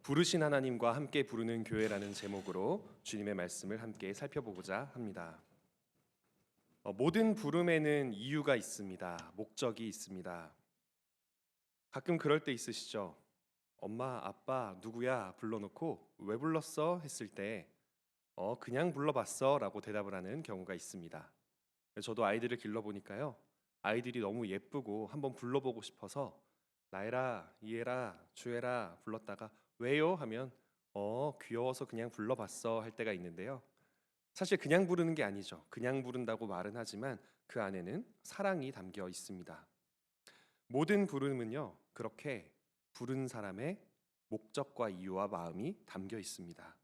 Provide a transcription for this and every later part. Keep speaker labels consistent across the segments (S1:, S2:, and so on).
S1: 부르신 하나님과 함께 부르는 교회라는 제목으로 주님의 말씀을 함께 살펴보고자 합니다. 모든 부름에는 이유가 있습니다. 목적이 있습니다. 가끔 그럴 때 있으시죠? 엄마, 아빠, 누구야 불러놓고 왜 불렀어? 했을 때 그냥 불러봤어 라고 대답을 하는 경우가 있습니다. 저도 아이들을 길러보니까요, 아이들이 너무 예쁘고 한번 불러보고 싶어서 나애라, 이애라, 주애라 불렀다가 왜요? 하면 귀여워서 그냥 불러봤어 할 때가 있는데요. 사실 그냥 부르는 게 아니죠. 그냥 부른다고 말은 하지만 그 안에는 사랑이 담겨 있습니다. 모든 부름은요, 그렇게 부른 사람의 목적과 이유와 마음이 담겨 있습니다.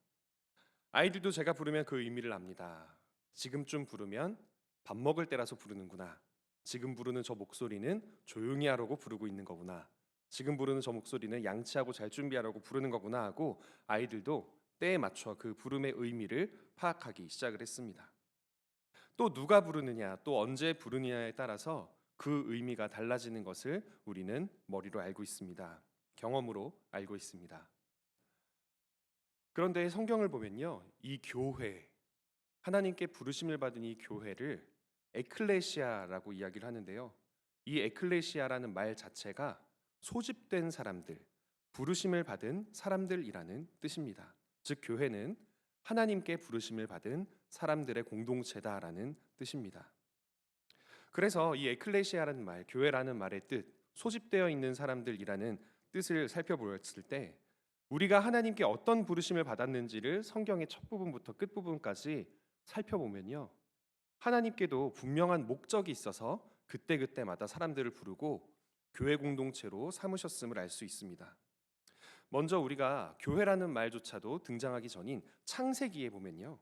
S1: 아이들도 제가 부르면 그 의미를 압니다. 지금쯤 부르면 밥 먹을 때라서 부르는구나. 지금 부르는 저 목소리는 조용히 하라고 부르고 있는 거구나. 지금 부르는 저 목소리는 양치하고 잘 준비하라고 부르는 거구나 하고 아이들도 때에 맞춰 그 부름의 의미를 파악하기 시작을 했습니다. 또 누가 부르느냐, 또 언제 부르느냐에 따라서 그 의미가 달라지는 것을 우리는 머리로 알고 있습니다. 경험으로 알고 있습니다. 그런데 성경을 보면요, 이 교회, 하나님께 부르심을 받은 이 교회를 에클레시아라고 이야기를 하는데요. 이 에클레시아라는 말 자체가 소집된 사람들, 부르심을 받은 사람들이라는 뜻입니다. 즉 교회는 하나님께 부르심을 받은 사람들의 공동체다라는 뜻입니다. 그래서 이 에클레시아라는 말, 교회라는 말의 뜻, 소집되어 있는 사람들이라는 뜻을 살펴보았을 때 우리가 하나님께 어떤 부르심을 받았는지를 성경의 첫 부분부터 끝 부분까지 살펴보면요, 하나님께도 분명한 목적이 있어서 그때그때마다 사람들을 부르고 교회 공동체로 삼으셨음을 알 수 있습니다. 먼저 우리가 교회라는 말조차도 등장하기 전인 창세기에 보면요,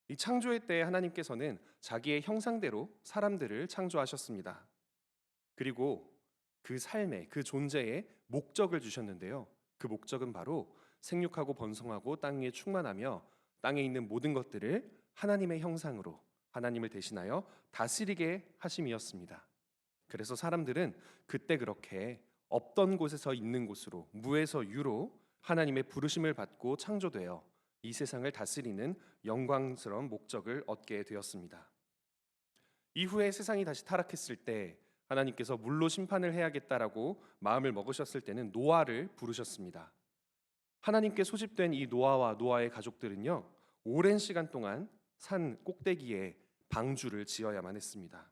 S1: 이 창조의 때에 하나님께서는 자기의 형상대로 사람들을 창조하셨습니다. 그리고 그 삶에, 그 존재에 목적을 주셨는데요, 그 목적은 바로 생육하고 번성하고 땅 위에 충만하며 땅에 있는 모든 것들을 하나님의 형상으로 하나님을 대신하여 다스리게 하심이었습니다. 그래서 사람들은 그때 그렇게 없던 곳에서 있는 곳으로, 무에서 유로 하나님의 부르심을 받고 창조되어 이 세상을 다스리는 영광스러운 목적을 얻게 되었습니다. 이후에 세상이 다시 타락했을 때 하나님께서 물로 심판을 해야겠다라고 마음을 먹으셨을 때는 노아를 부르셨습니다. 하나님께 소집된 이 노아와 노아의 가족들은요, 오랜 시간 동안 산 꼭대기에 방주를 지어야만 했습니다.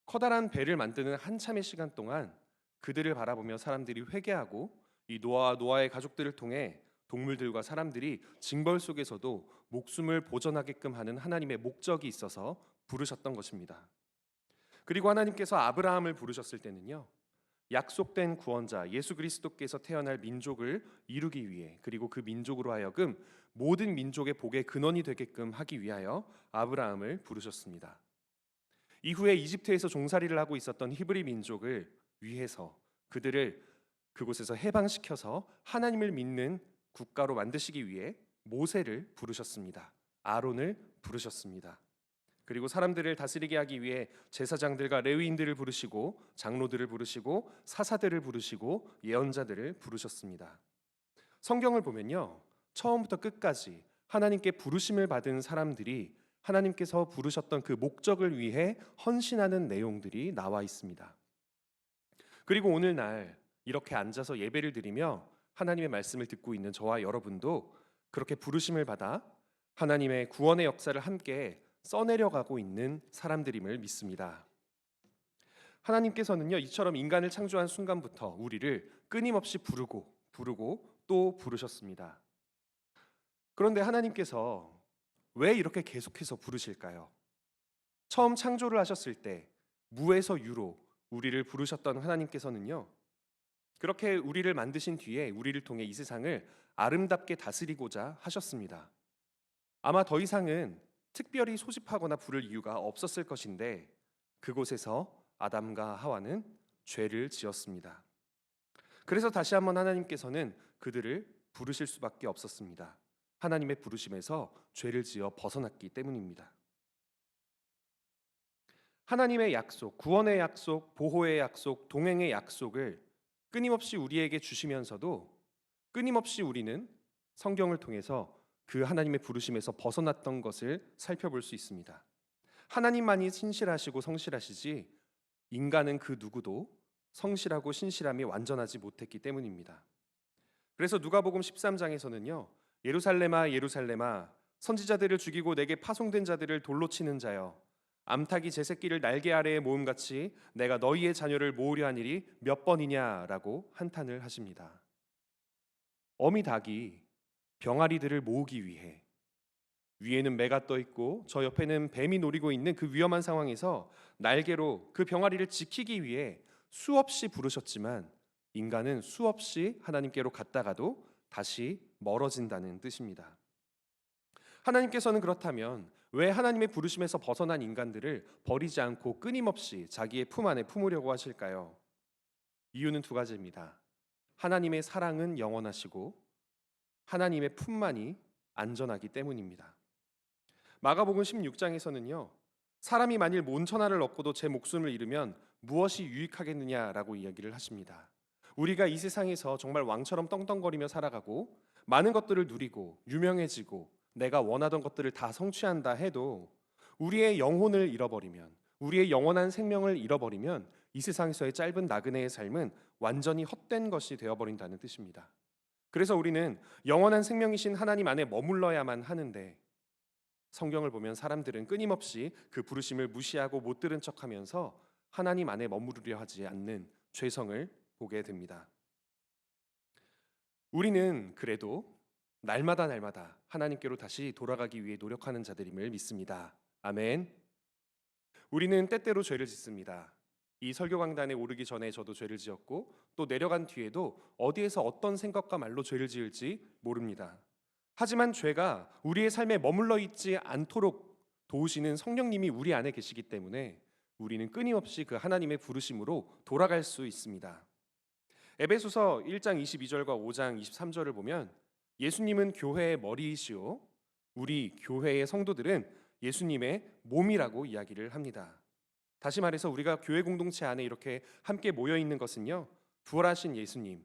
S1: 커다란 배를 만드는 한참의 시간 동안 그들을 바라보며 사람들이 회개하고 이 노아와 노아의 가족들을 통해 동물들과 사람들이 징벌 속에서도 목숨을 보존하게끔 하는 하나님의 목적이 있어서 부르셨던 것입니다. 그리고 하나님께서 아브라함을 부르셨을 때는요, 약속된 구원자 예수 그리스도께서 태어날 민족을 이루기 위해, 그리고 그 민족으로 하여금 모든 민족의 복의 근원이 되게끔 하기 위하여 아브라함을 부르셨습니다. 이후에 이집트에서 종살이를 하고 있었던 히브리 민족을 위해서 그들을 그곳에서 해방시켜서 하나님을 믿는 국가로 만드시기 위해 모세를 부르셨습니다. 아론을 부르셨습니다. 그리고 사람들을 다스리게 하기 위해 제사장들과 레위인들을 부르시고 장로들을 부르시고 사사들을 부르시고 예언자들을 부르셨습니다. 성경을 보면요, 처음부터 끝까지 하나님께 부르심을 받은 사람들이 하나님께서 부르셨던 그 목적을 위해 헌신하는 내용들이 나와 있습니다. 그리고 오늘날 이렇게 앉아서 예배를 드리며 하나님의 말씀을 듣고 있는 저와 여러분도 그렇게 부르심을 받아 하나님의 구원의 역사를 함께 써내려가고 있는 사람들임을 믿습니다. 하나님께서는요, 이처럼 인간을 창조한 순간부터 우리를 끊임없이 부르고 또 부르셨습니다. 그런데 하나님께서 왜 이렇게 계속해서 부르실까요? 처음 창조를 하셨을 때 무에서 유로 우리를 부르셨던 하나님께서는요, 그렇게 우리를 만드신 뒤에 우리를 통해 이 세상을 아름답게 다스리고자 하셨습니다. 아마 더 이상은 특별히 소집하거나 부를 이유가 없었을 것인데 그곳에서 아담과 하와는 죄를 지었습니다. 그래서 다시 한번 하나님께서는 그들을 부르실 수밖에 없었습니다. 하나님의 부르심에서 죄를 지어 벗어났기 때문입니다. 하나님의 약속, 구원의 약속, 보호의 약속, 동행의 약속을 끊임없이 우리에게 주시면서도 끊임없이 우리는 성경을 통해서 그 하나님의 부르심에서 벗어났던 것을 살펴볼 수 있습니다. 하나님만이 신실하시고 성실하시지 인간은 그 누구도 성실하고 신실함이 완전하지 못했기 때문입니다. 그래서 누가복음 13장에서는요. 예루살렘아 예루살렘아 선지자들을 죽이고 내게 파송된 자들을 돌로 치는 자여 암탉이 제 새끼를 날개 아래에 모음같이 내가 너희의 자녀를 모으려 한 일이 몇 번이냐라고 한탄을 하십니다. 어미 닭이 병아리들을 모으기 위해 위에는 매가 떠 있고 저 옆에는 뱀이 노리고 있는 그 위험한 상황에서 날개로 그 병아리를 지키기 위해 수없이 부르셨지만 인간은 수없이 하나님께로 갔다가도 다시 멀어진다는 뜻입니다. 하나님께서는 그렇다면 왜 하나님의 부르심에서 벗어난 인간들을 버리지 않고 끊임없이 자기의 품 안에 품으려고 하실까요? 이유는 두 가지입니다. 하나님의 사랑은 영원하시고 하나님의 품만이 안전하기 때문입니다. 마가복음 16장에서는요. 사람이 만일 몬천하를 얻고도 제 목숨을 잃으면 무엇이 유익하겠느냐라고 이야기를 하십니다. 우리가 이 세상에서 정말 왕처럼 떵떵거리며 살아가고 많은 것들을 누리고 유명해지고 내가 원하던 것들을 다 성취한다 해도 우리의 영혼을 잃어버리면 우리의 영원한 생명을 잃어버리면 이 세상에서의 짧은 나그네의 삶은 완전히 헛된 것이 되어버린다는 뜻입니다. 그래서 우리는 영원한 생명이신 하나님 안에 머물러야만 하는데 성경을 보면 사람들은 끊임없이 그 부르심을 무시하고 못 들은 척하면서 하나님 안에 머무르려 하지 않는 죄성을 보게 됩니다. 우리는 그래도 날마다 하나님께로 다시 돌아가기 위해 노력하는 자들임을 믿습니다. 아멘. 우리는 때때로 죄를 짓습니다. 이 설교 강단에 오르기 전에 저도 죄를 지었고 또 내려간 뒤에도 어디에서 어떤 생각과 말로 죄를 지을지 모릅니다. 하지만 죄가 우리의 삶에 머물러 있지 않도록 도우시는 성령님이 우리 안에 계시기 때문에 우리는 끊임없이 그 하나님의 부르심으로 돌아갈 수 있습니다. 에베소서 1장 22절과 5장 23절을 보면 예수님은 교회의 머리이시오 우리 교회의 성도들은 예수님의 몸이라고 이야기를 합니다. 다시 말해서 우리가 교회 공동체 안에 이렇게 함께 모여 있는 것은요. 부활하신 예수님,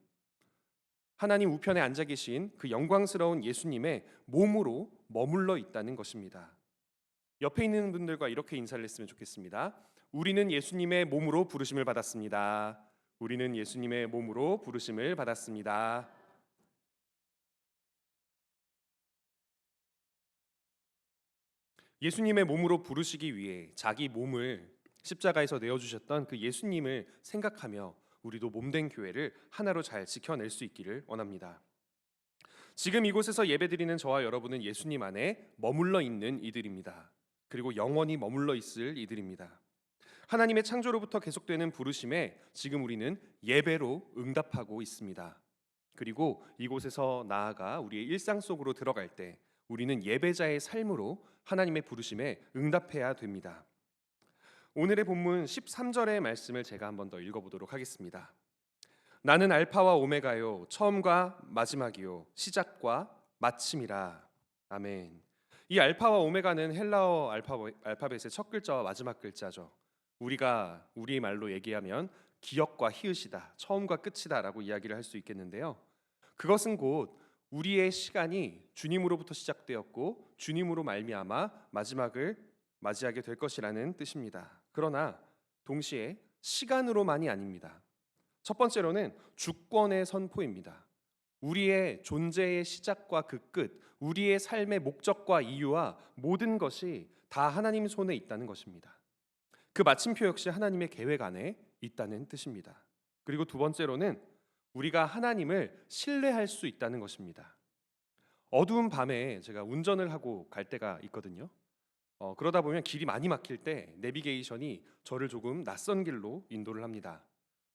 S1: 하나님 우편에 앉아 계신 그 영광스러운 예수님의 몸으로 머물러 있다는 것입니다. 옆에 있는 분들과 이렇게 인사를 했으면 좋겠습니다. 우리는 예수님의 몸으로 부르심을 받았습니다. 우리는 예수님의 몸으로 부르심을 받았습니다. 예수님의 몸으로 부르시기 위해 자기 몸을 십자가에서 내어주셨던 그 예수님을 생각하며 우리도 몸된 교회를 하나로 잘 지켜낼 수 있기를 원합니다. 지금 이곳에서 예배드리는 저와 여러분은 예수님 안에 머물러 있는 이들입니다. 그리고 영원히 머물러 있을 이들입니다. 하나님의 창조로부터 계속되는 부르심에 지금 우리는 예배로 응답하고 있습니다. 그리고 이곳에서 나아가 우리의 일상 속으로 들어갈 때 우리는 예배자의 삶으로 하나님의 부르심에 응답해야 됩니다. 오늘의 본문 13절의 말씀을 제가 한 번 더 읽어보도록 하겠습니다. 나는 알파와 오메가요 처음과 마지막이요 시작과 마침이라. 아멘. 이 알파와 오메가는 헬라어 알파벳의 첫 글자와 마지막 글자죠. 우리가 우리 말로 얘기하면 기역과 히읗이다, 처음과 끝이다라고 이야기를 할 수 있겠는데요. 그것은 곧 우리의 시간이 주님으로부터 시작되었고 주님으로 말미암아 마지막을 맞이하게 될 것이라는 뜻입니다. 그러나 동시에 시간으로만이 아닙니다. 첫 번째로는 주권의 선포입니다. 우리의 존재의 시작과 그 끝, 우리의 삶의 목적과 이유와 모든 것이 다 하나님 손에 있다는 것입니다. 그 마침표 역시 하나님의 계획 안에 있다는 뜻입니다. 그리고 두 번째로는 우리가 하나님을 신뢰할 수 있다는 것입니다. 어두운 밤에 제가 운전을 하고 갈 때가 있거든요. 그러다 보면 길이 많이 막힐 때 내비게이션이 저를 조금 낯선 길로 인도를 합니다.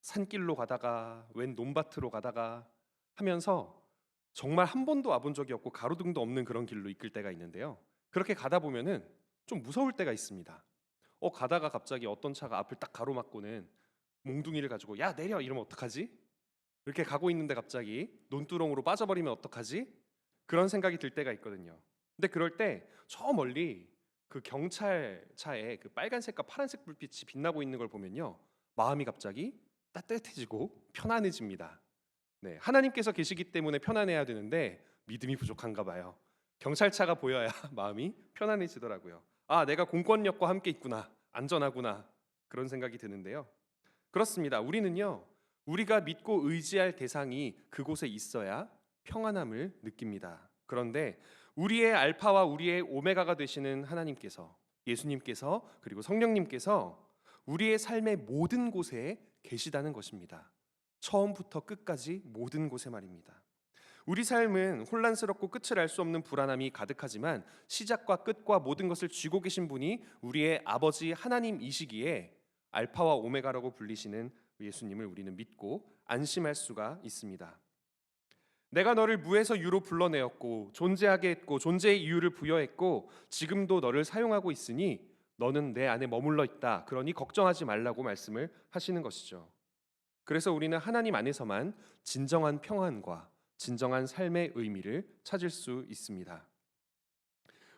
S1: 산길로 가다가 웬 논밭으로 가다가 하면서 정말 한 번도 와본 적이 없고 가로등도 없는 그런 길로 이끌 때가 있는데요. 그렇게 가다 보면은 좀 무서울 때가 있습니다. 가다가 갑자기 어떤 차가 앞을 딱 가로막고는 몽둥이를 가지고 야 내려 이러면 어떡하지? 이렇게 가고 있는데 갑자기 논두렁으로 빠져버리면 어떡하지? 그런 생각이 들 때가 있거든요. 근데 그럴 때 저 멀리 그 경찰차에 그 빨간색과 파란색 불빛이 빛나고 있는 걸 보면요, 마음이 갑자기 따뜻해지고 편안해집니다. 네, 하나님께서 계시기 때문에 편안해야 되는데 믿음이 부족한가 봐요. 경찰차가 보여야 마음이 편안해지더라고요. 아, 내가 공권력과 함께 있구나. 안전하구나. 그런 생각이 드는데요. 그렇습니다. 우리는요, 우리가 믿고 의지할 대상이 그곳에 있어야 평안함을 느낍니다. 그런데 우리의 알파와 우리의 오메가가 되시는 하나님께서, 예수님께서, 그리고 성령님께서 우리의 삶의 모든 곳에 계시다는 것입니다. 처음부터 끝까지 모든 곳에 말입니다. 우리 삶은 혼란스럽고 끝을 알 수 없는 불안함이 가득하지만 시작과 끝과 모든 것을 쥐고 계신 분이 우리의 아버지 하나님이시기에 알파와 오메가라고 불리시는 예수님을 우리는 믿고 안심할 수가 있습니다. 내가 너를 무에서 유로 불러내었고 존재하게 했고 존재의 이유를 부여했고 지금도 너를 사용하고 있으니 너는 내 안에 머물러 있다. 그러니 걱정하지 말라고 말씀을 하시는 것이죠. 그래서 우리는 하나님 안에서만 진정한 평안과 진정한 삶의 의미를 찾을 수 있습니다.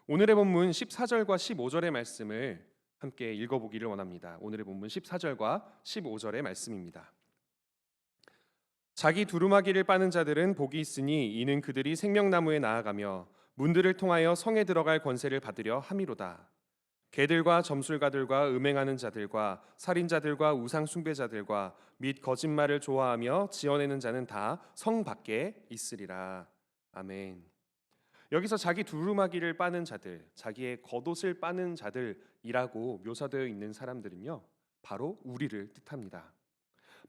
S1: 오늘의 본문 14절과 15절의 말씀을 함께 읽어보기를 원합니다. 오늘의 본문 14절과 15절의 말씀입니다. 자기 두루마기를 빠는 자들은 복이 있으니 이는 그들이 생명나무에 나아가며 문들을 통하여 성에 들어갈 권세를 받으려 함이로다. 개들과 점술가들과 음행하는 자들과 살인자들과 우상 숭배자들과 및 거짓말을 좋아하며 지어내는 자는 다 성 밖에 있으리라. 아멘. 여기서 자기 두루마기를 빠는 자들, 자기의 겉옷을 빠는 자들이라고 묘사되어 있는 사람들은요, 바로 우리를 뜻합니다.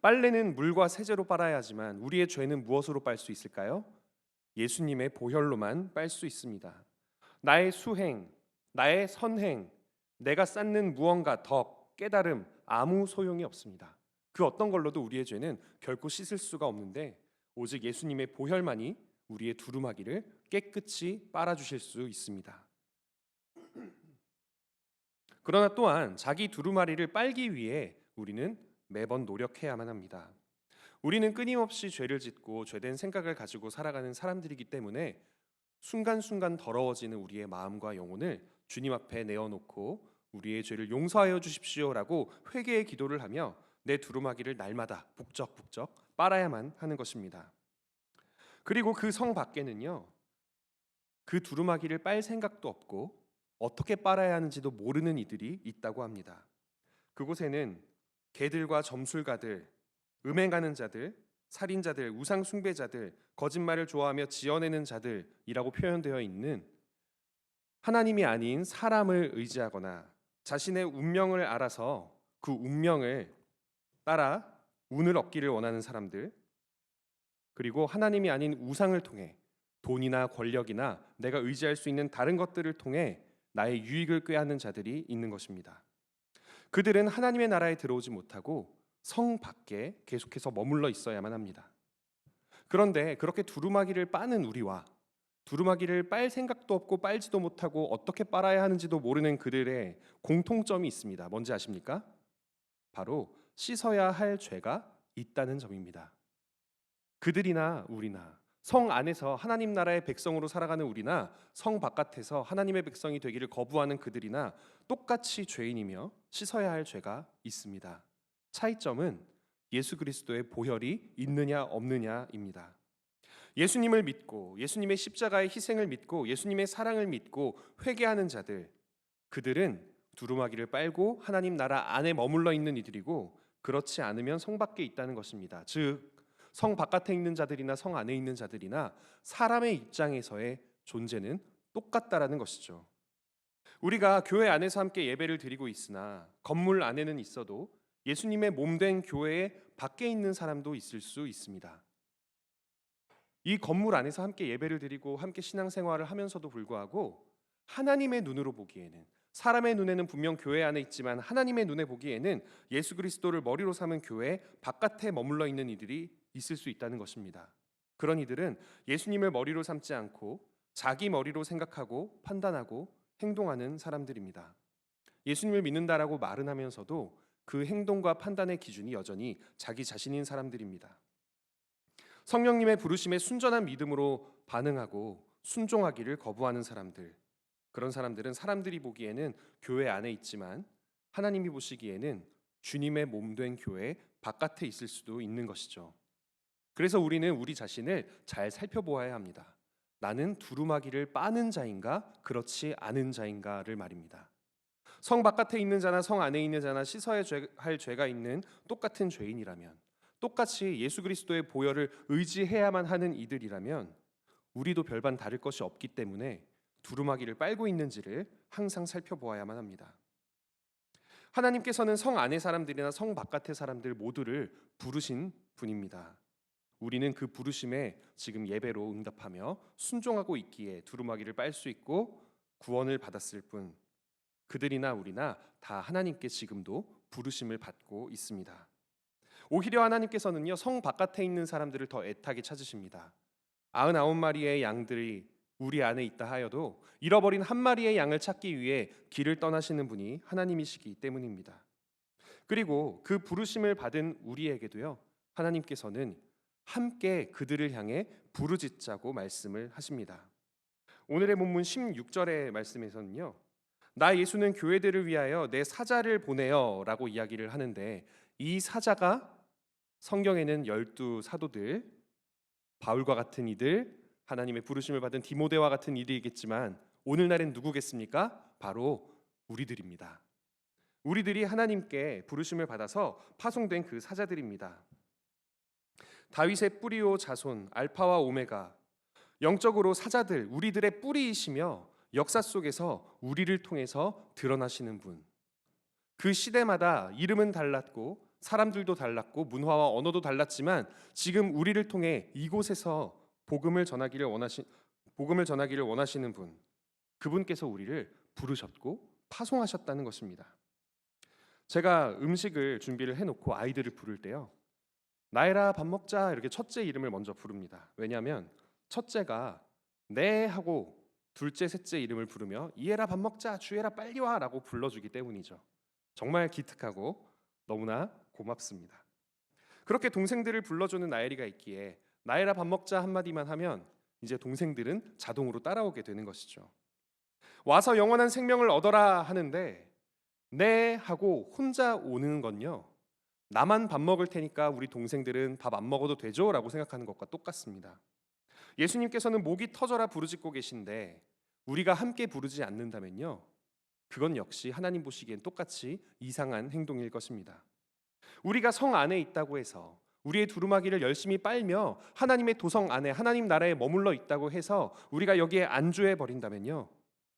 S1: 빨래는 물과 세제로 빨아야 하지만 우리의 죄는 무엇으로 빨 수 있을까요? 예수님의 보혈로만 빨 수 있습니다. 나의 수행, 나의 선행, 내가 쌓는 무언가 덕, 깨달음 아무 소용이 없습니다. 그 어떤 걸로도 우리의 죄는 결코 씻을 수가 없는데 오직 예수님의 보혈만이 우리의 두루마기를 깨끗이 빨아주실 수 있습니다. 그러나 또한 자기 두루마리를 빨기 위해 우리는 매번 노력해야만 합니다. 우리는 끊임없이 죄를 짓고 죄된 생각을 가지고 살아가는 사람들이기 때문에 순간순간 더러워지는 우리의 마음과 영혼을 주님 앞에 내어놓고 우리의 죄를 용서하여 주십시오라고 회개의 기도를 하며 내 두루마기를 날마다 북적북적 빨아야만 하는 것입니다. 그리고 그 성 밖에는요, 그 두루마기를 빨 생각도 없고 어떻게 빨아야 하는지도 모르는 이들이 있다고 합니다. 그곳에는 개들과 점술가들, 음행하는 자들, 살인자들, 우상 숭배자들, 거짓말을 좋아하며 지어내는 자들이라고 표현되어 있는 하나님이 아닌 사람을 의지하거나 자신의 운명을 알아서 그 운명을 따라 운을 얻기를 원하는 사람들, 그리고 하나님이 아닌 우상을 통해 돈이나 권력이나 내가 의지할 수 있는 다른 것들을 통해 나의 유익을 꾀하는 자들이 있는 것입니다. 그들은 하나님의 나라에 들어오지 못하고 성 밖에 계속해서 머물러 있어야만 합니다. 그런데 그렇게 두루마기를 빠는 우리와 두루마기를 빨 생각도 없고 빨지도 못하고 어떻게 빨아야 하는지도 모르는 그들의 공통점이 있습니다. 뭔지 아십니까? 바로 씻어야 할 죄가 있다는 점입니다. 그들이나 우리나 성 안에서 하나님 나라의 백성으로 살아가는 우리나 성 바깥에서 하나님의 백성이 되기를 거부하는 그들이나 똑같이 죄인이며 씻어야 할 죄가 있습니다. 차이점은 예수 그리스도의 보혈이 있느냐 없느냐입니다. 예수님을 믿고 예수님의 십자가의 희생을 믿고 예수님의 사랑을 믿고 회개하는 자들, 그들은 두루마기를 빨고 하나님 나라 안에 머물러 있는 이들이고 그렇지 않으면 성 밖에 있다는 것입니다. 즉 성 바깥에 있는 자들이나 성 안에 있는 자들이나 사람의 입장에서의 존재는 똑같다라는 것이죠. 우리가 교회 안에서 함께 예배를 드리고 있으나 건물 안에는 있어도 예수님의 몸된 교회에 밖에 있는 사람도 있을 수 있습니다. 이 건물 안에서 함께 예배를 드리고 함께 신앙생활을 하면서도 불구하고 하나님의 눈으로 보기에는, 사람의 눈에는 분명 교회 안에 있지만 하나님의 눈에 보기에는 예수 그리스도를 머리로 삼은 교회 바깥에 머물러 있는 이들이 있을 수 있다는 것입니다. 그런 이들은 예수님을 머리로 삼지 않고 자기 머리로 생각하고 판단하고 행동하는 사람들입니다. 예수님을 믿는다라고 말은 하면서도 그 행동과 판단의 기준이 여전히 자기 자신인 사람들입니다. 성령님의 부르심에 순전한 믿음으로 반응하고 순종하기를 거부하는 사람들, 그런 사람들은 사람들이 보기에는 교회 안에 있지만 하나님이 보시기에는 주님의 몸된 교회 바깥에 있을 수도 있는 것이죠. 그래서 우리는 우리 자신을 잘 살펴보아야 합니다. 나는 두루마기를 빠는 자인가 그렇지 않은 자인가를 말입니다. 성 바깥에 있는 자나 성 안에 있는 자나 씻어야 할 죄가 있는 똑같은 죄인이라면, 똑같이 예수 그리스도의 보혈을 의지해야만 하는 이들이라면 우리도 별반 다를 것이 없기 때문에 두루마기를 빨고 있는지를 항상 살펴보아야만 합니다. 하나님께서는 성 안의 사람들이나 성 바깥의 사람들 모두를 부르신 분입니다. 우리는 그 부르심에 지금 예배로 응답하며 순종하고 있기에 두루마기를 빨 수 있고 구원을 받았을 뿐, 그들이나 우리나 다 하나님께 지금도 부르심을 받고 있습니다. 오히려 하나님께서는요, 성 바깥에 있는 사람들을 더 애타게 찾으십니다. 99마리의 양들이 우리 안에 있다 하여도 잃어버린 한 마리의 양을 찾기 위해 길을 떠나시는 분이 하나님이시기 때문입니다. 그리고 그 부르심을 받은 우리에게도요, 하나님께서는 함께 그들을 향해 부르짖자고 말씀을 하십니다. 오늘의 본문 16절의 말씀에서는요, 나 예수는 교회들을 위하여 내 사자를 보내어 라고 이야기를 하는데, 이 사자가 성경에는 12 사도들, 바울과 같은 이들, 하나님의 부르심을 받은 디모데와 같은 이들이겠지만 오늘날엔 누구겠습니까? 바로 우리들입니다. 우리들이 하나님께 부르심을 받아서 파송된 그 사자들입니다. 다윗의 뿌리오 자손, 알파와 오메가, 영적으로 사자들, 우리들의 뿌리이시며 역사 속에서 우리를 통해서 드러나시는 분. 그 시대마다 이름은 달랐고 사람들도 달랐고 문화와 언어도 달랐지만 지금 우리를 통해 이곳에서 복음을 전하기를 원하시는 분, 그분께서 우리를 부르셨고 파송하셨다는 것입니다. 제가 음식을 준비를 해놓고 아이들을 부를 때요, 나애라 밥 먹자 이렇게 첫째 이름을 먼저 부릅니다. 왜냐하면 첫째가 네 하고 둘째 셋째 이름을 부르며 이해라 밥 먹자, 주혜라 빨리 와 라고 불러주기 때문이죠. 정말 기특하고 너무나 고맙습니다. 그렇게 동생들을 불러주는 나엘이가 있기에 나엘아 밥 먹자 한마디만 하면 이제 동생들은 자동으로 따라오게 되는 것이죠. 와서 영원한 생명을 얻어라 하는데 네 하고 혼자 오는 건요, 나만 밥 먹을 테니까 우리 동생들은 밥 안 먹어도 되죠? 라고 생각하는 것과 똑같습니다. 예수님께서는 목이 터져라 부르짖고 계신데 우리가 함께 부르지 않는다면요, 그건 역시 하나님 보시기엔 똑같이 이상한 행동일 것입니다. 우리가 성 안에 있다고 해서 우리의 두루마기를 열심히 빨며 하나님의 도성 안에 하나님 나라에 머물러 있다고 해서 우리가 여기에 안주해 버린다면요,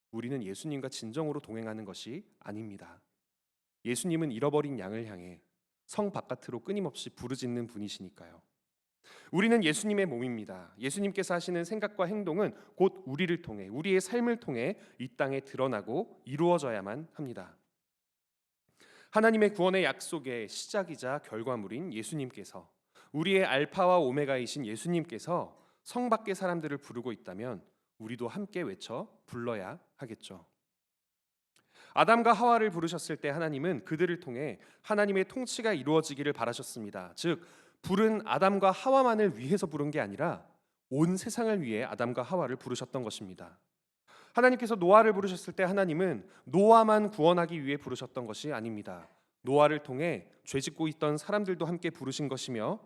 S1: 우리는 예수님과 진정으로 동행하는 것이 아닙니다. 예수님은 잃어버린 양을 향해 성 바깥으로 끊임없이 부르짖는 분이시니까요. 우리는 예수님의 몸입니다. 예수님께서 하시는 생각과 행동은 곧 우리를 통해, 우리의 삶을 통해 이 땅에 드러나고 이루어져야만 합니다. 하나님의 구원의 약속의 시작이자 결과물인 예수님께서, 우리의 알파와 오메가이신 예수님께서 성 밖의 사람들을 부르고 있다면 우리도 함께 외쳐 불러야 하겠죠. 아담과 하와를 부르셨을 때 하나님은 그들을 통해 하나님의 통치가 이루어지기를 바라셨습니다. 즉 부른 아담과 하와만을 위해서 부른 게 아니라 온 세상을 위해 아담과 하와를 부르셨던 것입니다. 하나님께서 노아를 부르셨을 때 하나님은 노아만 구원하기 위해 부르셨던 것이 아닙니다. 노아를 통해 죄짓고 있던 사람들도 함께 부르신 것이며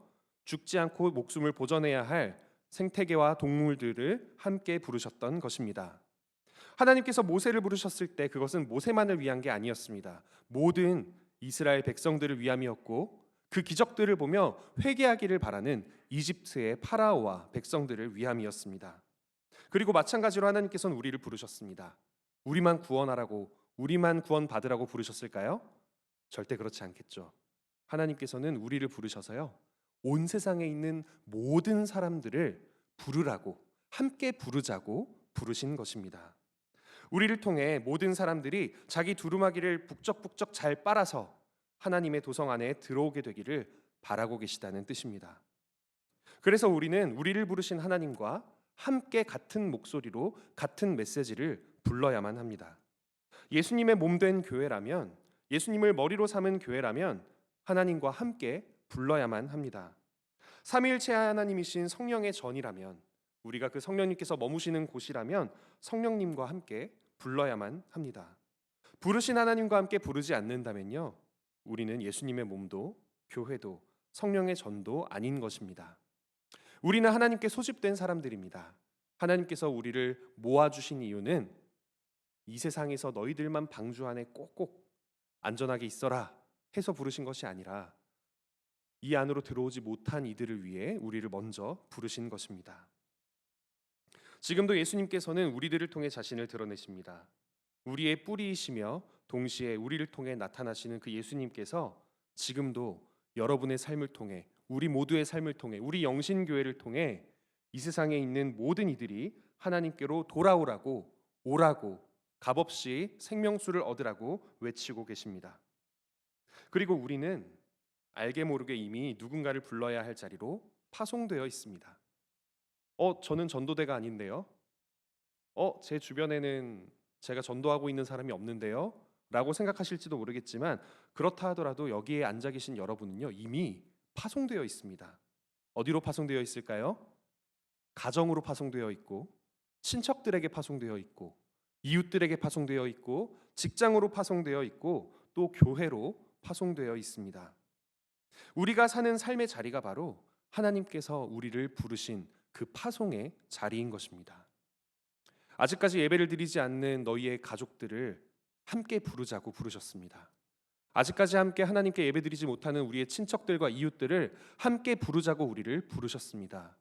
S1: 죽지 않고 목숨을 보존해야 할 생태계와 동물들을 함께 부르셨던 것입니다. 하나님께서 모세를 부르셨을 때 그것은 모세만을 위한 게 아니었습니다. 모든 이스라엘 백성들을 위함이었고 그 기적들을 보며 회개하기를 바라는 이집트의 파라오와 백성들을 위함이었습니다. 그리고 마찬가지로 하나님께서는 우리를 부르셨습니다. 우리만 구원하라고, 우리만 구원받으라고 부르셨을까요? 절대 그렇지 않겠죠. 하나님께서는 우리를 부르셔서요, 온 세상에 있는 모든 사람들을 부르라고, 함께 부르자고 부르신 것입니다. 우리를 통해 모든 사람들이 자기 두루마기를 북적북적 잘 빨아서 하나님의 도성 안에 들어오게 되기를 바라고 계시다는 뜻입니다. 그래서 우리는 우리를 부르신 하나님과 함께 같은 목소리로 같은 메시지를 불러야만 합니다. 예수님의 몸된 교회라면, 예수님을 머리로 삼은 교회라면 하나님과 함께 불러야만 합니다. 삼위일체 하나님이신 성령의 전이라면, 우리가 그 성령님께서 머무시는 곳이라면 성령님과 함께 불러야만 합니다. 부르신 하나님과 함께 부르지 않는다면요, 우리는 예수님의 몸도 교회도 성령의 전도 아닌 것입니다. 우리는 하나님께 소집된 사람들입니다. 하나님께서 우리를 모아주신 이유는 이 세상에서 너희들만 방주 안에 꼭꼭 안전하게 있어라 해서 부르신 것이 아니라 이 안으로 들어오지 못한 이들을 위해 우리를 먼저 부르신 것입니다. 지금도 예수님께서는 우리들을 통해 자신을 드러내십니다. 우리의 뿌리이시며 동시에 우리를 통해 나타나시는 그 예수님께서 지금도 여러분의 삶을 통해, 우리 모두의 삶을 통해, 우리 영신교회를 통해 이 세상에 있는 모든 이들이 하나님께로 돌아오라고, 오라고, 값없이 생명수를 얻으라고 외치고 계십니다. 그리고 우리는 알게 모르게 이미 누군가를 불러야 할 자리로 파송되어 있습니다. 저는 전도대가 아닌데요. 제 주변에는 제가 전도하고 있는 사람이 없는데요. 라고 생각하실지도 모르겠지만 그렇다 하더라도 여기에 앉아 계신 여러분은요, 이미 파송되어 있습니다. 어디로 파송되어 있을까요? 가정으로 파송되어 있고, 친척들에게 파송되어 있고, 이웃들에게 파송되어 있고, 직장으로 파송되어 있고, 또 교회로 파송되어 있습니다. 우리가 사는 삶의 자리가 바로 하나님께서 우리를 부르신 그 파송의 자리인 것입니다. 아직까지 예배를 드리지 않는 너희의 가족들을 함께 부르자고 부르셨습니다. 아직까지 함께 하나님께 예배드리지 못하는 우리의 친척들과 이웃들을 함께 부르자고 우리를 부르셨습니다.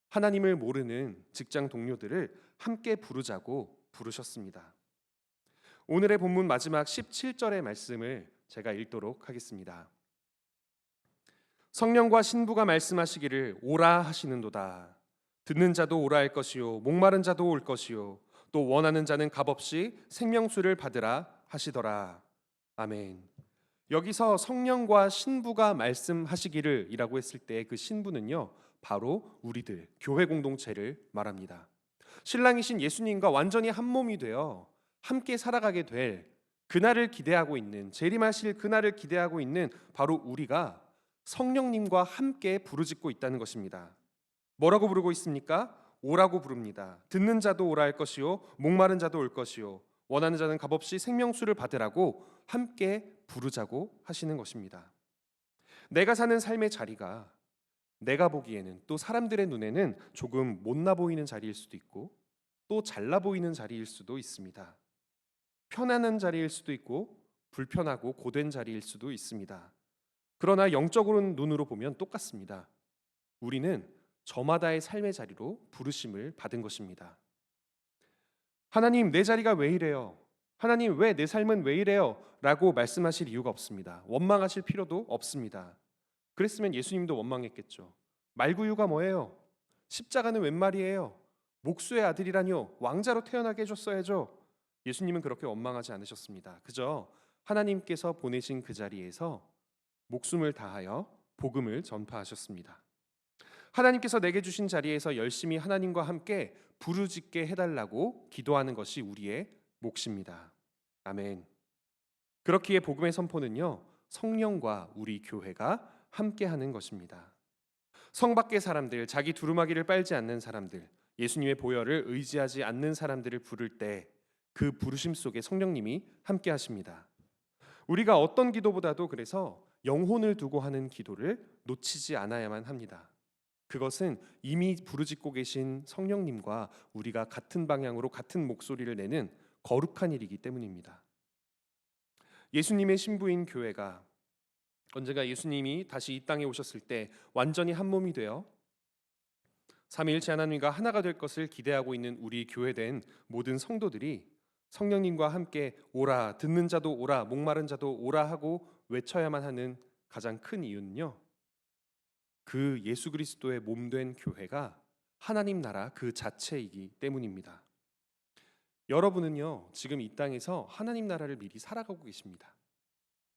S1: 하나님을 모르는 직장 동료들을 함께 부르자고 부르셨습니다. 오늘의 본문 마지막 17절의 말씀을 제가 읽도록 하겠습니다. 성령과 신부가 말씀하시기를 오라 하시는도다. 듣는 자도 오라 할 것이요 목마른 자도 올 것이요 또 원하는 자는 값없이 생명수를 받으라 하시더라. 아멘. 여기서 성령과 신부가 말씀하시기를 이라고 했을 때 그 신부는요, 바로 우리들 교회 공동체를 말합니다. 신랑이신 예수님과 완전히 한 몸이 되어 함께 살아가게 될 그날을 기대하고 있는, 재림하실 그날을 기대하고 있는 바로 우리가 성령님과 함께 부르짖고 있다는 것입니다. 뭐라고 부르고 있습니까? 오라고 부릅니다. 듣는 자도 오라 할 것이요 목마른 자도 올 것이요 원하는 자는 값없이 생명수를 받으라고 함께 부르자고 하시는 것입니다. 내가 사는 삶의 자리가 내가 보기에는, 또 사람들의 눈에는 조금 못나 보이는 자리일 수도 있고 또 잘나 보이는 자리일 수도 있습니다. 편안한 자리일 수도 있고 불편하고 고된 자리일 수도 있습니다. 그러나 영적으로 눈으로 보면 똑같습니다. 우리는 저마다의 삶의 자리로 부르심을 받은 것입니다. 하나님, 내 자리가 왜 이래요? 하나님, 왜 내 삶은 왜 이래요? 라고 말씀하실 이유가 없습니다. 원망하실 필요도 없습니다. 그랬으면 예수님도 원망했겠죠. 말구유가 뭐예요? 십자가는 웬 말이에요? 목수의 아들이라뇨? 왕자로 태어나게 해줬어야죠. 예수님은 그렇게 원망하지 않으셨습니다. 그저 하나님께서 보내신 그 자리에서 목숨을 다하여 복음을 전파하셨습니다. 하나님께서 내게 주신 자리에서 열심히 하나님과 함께 부르짖게 해달라고 기도하는 것이 우리의 몫입니다. 아멘. 그렇기에 복음의 선포는요, 성령과 우리 교회가 함께하는 것입니다. 성 밖의 사람들, 자기 두루마기를 빨지 않는 사람들, 예수님의 보혈을 의지하지 않는 사람들을 부를 때 그 부르심 속에 성령님이 함께하십니다. 우리가 어떤 기도보다도 그래서 영혼을 두고 하는 기도를 놓치지 않아야만 합니다. 그것은 이미 부르짖고 계신 성령님과 우리가 같은 방향으로 같은 목소리를 내는 거룩한 일이기 때문입니다. 예수님의 신부인 교회가 언젠가 예수님이 다시 이 땅에 오셨을 때 완전히 한 몸이 되어 삼위일체 하나님과 하나가 될 것을 기대하고 있는 우리 교회된 모든 성도들이 성령님과 함께 오라, 듣는 자도 오라, 목마른 자도 오라 하고 외쳐야만 하는 가장 큰 이유는요, 그 예수 그리스도의 몸된 교회가 하나님 나라 그 자체이기 때문입니다. 여러분은요, 지금 이 땅에서 하나님 나라를 미리 살아가고 계십니다.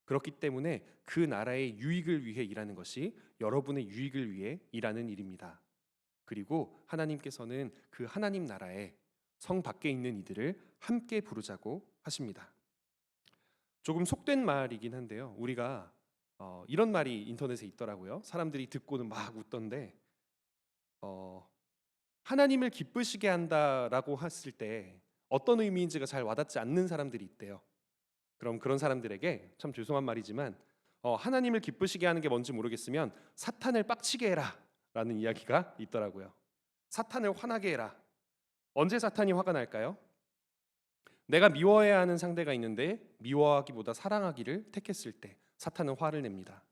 S1: 그렇기 때문에 그 나라의 유익을 위해 일하는 것이 여러분의 유익을 위해 일하는 일입니다. 그리고 하나님께서는 그 하나님 나라에 성 밖에 있는 이들을 함께 부르자고 하십니다. 조금 속된 말이긴 한데요, 우리가 이런 말이 인터넷에 있더라고요. 사람들이 듣고는 막 웃던데, 하나님을 기쁘시게 한다라고 했을 때 어떤 의미인지가 잘 와닿지 않는 사람들이 있대요. 그럼 그런 사람들에게 참 죄송한 말이지만 하나님을 기쁘시게 하는 게 뭔지 모르겠으면 사탄을 빡치게 해라 라는 이야기가 있더라고요. 사탄을 화나게 해라. 언제 사탄이 화가 날까요? 내가 미워해야 하는 상대가 있는데 미워하기보다 사랑하기를 택했을 때 사탄은 화를 냅니다.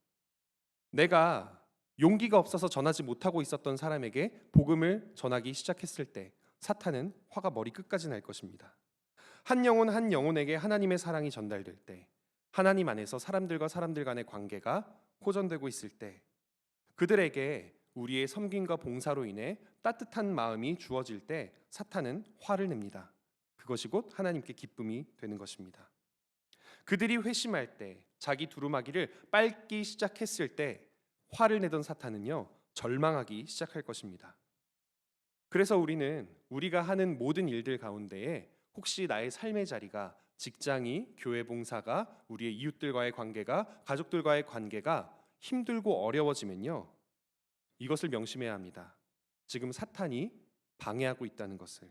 S1: 내가 용기가 없어서 전하지 못하고 있었던 사람에게 복음을 전하기 시작했을 때 사탄은 화가 머리 끝까지 날 것입니다. 한 영혼에게 하나님의 사랑이 전달될 때, 하나님 안에서 사람들과 사람들 간의 관계가 호전되고 있을 때, 그들에게 우리의 섬김과 봉사로 인해 따뜻한 마음이 주어질 때 사탄은 화를 냅니다. 그것이 곧 하나님께 기쁨이 되는 것입니다. 그들이 회심할 때, 자기 두루마기를 빨기 시작했을 때 화를 내던 사탄은요, 절망하기 시작할 것입니다. 그래서 우리는 우리가 하는 모든 일들 가운데에 혹시 나의 삶의 자리가, 직장이, 교회 봉사가, 우리의 이웃들과의 관계가, 가족들과의 관계가 힘들고 어려워지면요, 이것을 명심해야 합니다. 지금 사탄이 방해하고 있다는 것을.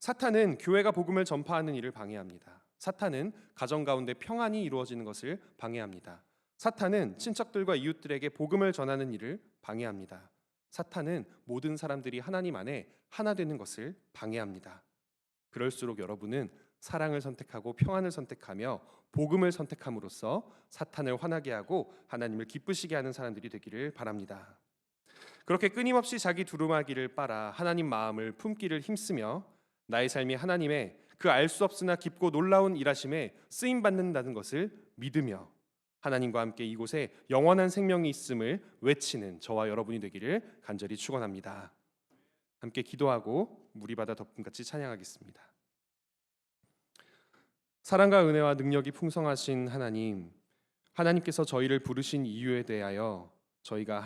S1: 사탄은 교회가 복음을 전파하는 일을 방해합니다. 사탄은 가정 가운데 평안이 이루어지는 것을 방해합니다. 사탄은 친척들과 이웃들에게 복음을 전하는 일을 방해합니다. 사탄은 모든 사람들이 하나님 안에 하나 되는 것을 방해합니다. 그럴수록 여러분은 사랑을 선택하고 평안을 선택하며 복음을 선택함으로써 사탄을 화나게 하고 하나님을 기쁘시게 하는 사람들이 되기를 바랍니다. 그렇게 끊임없이 자기 두루마기를 빨아 하나님 마음을 품기를 힘쓰며 나의 삶이 하나님의 그 알 수 없으나 깊고 놀라운 일하심에 쓰임 받는다는 것을 믿으며 하나님과 함께 이곳에 영원한 생명이 있음을 외치는 저와 여러분이 되기를 간절히 축원합니다. 함께 기도하고 무리받아 덮음같이 찬양하겠습니다. 사랑과 은혜와 능력이 풍성하신 하나님, 하나님께서 저희를 부르신 이유에 대하여 저희가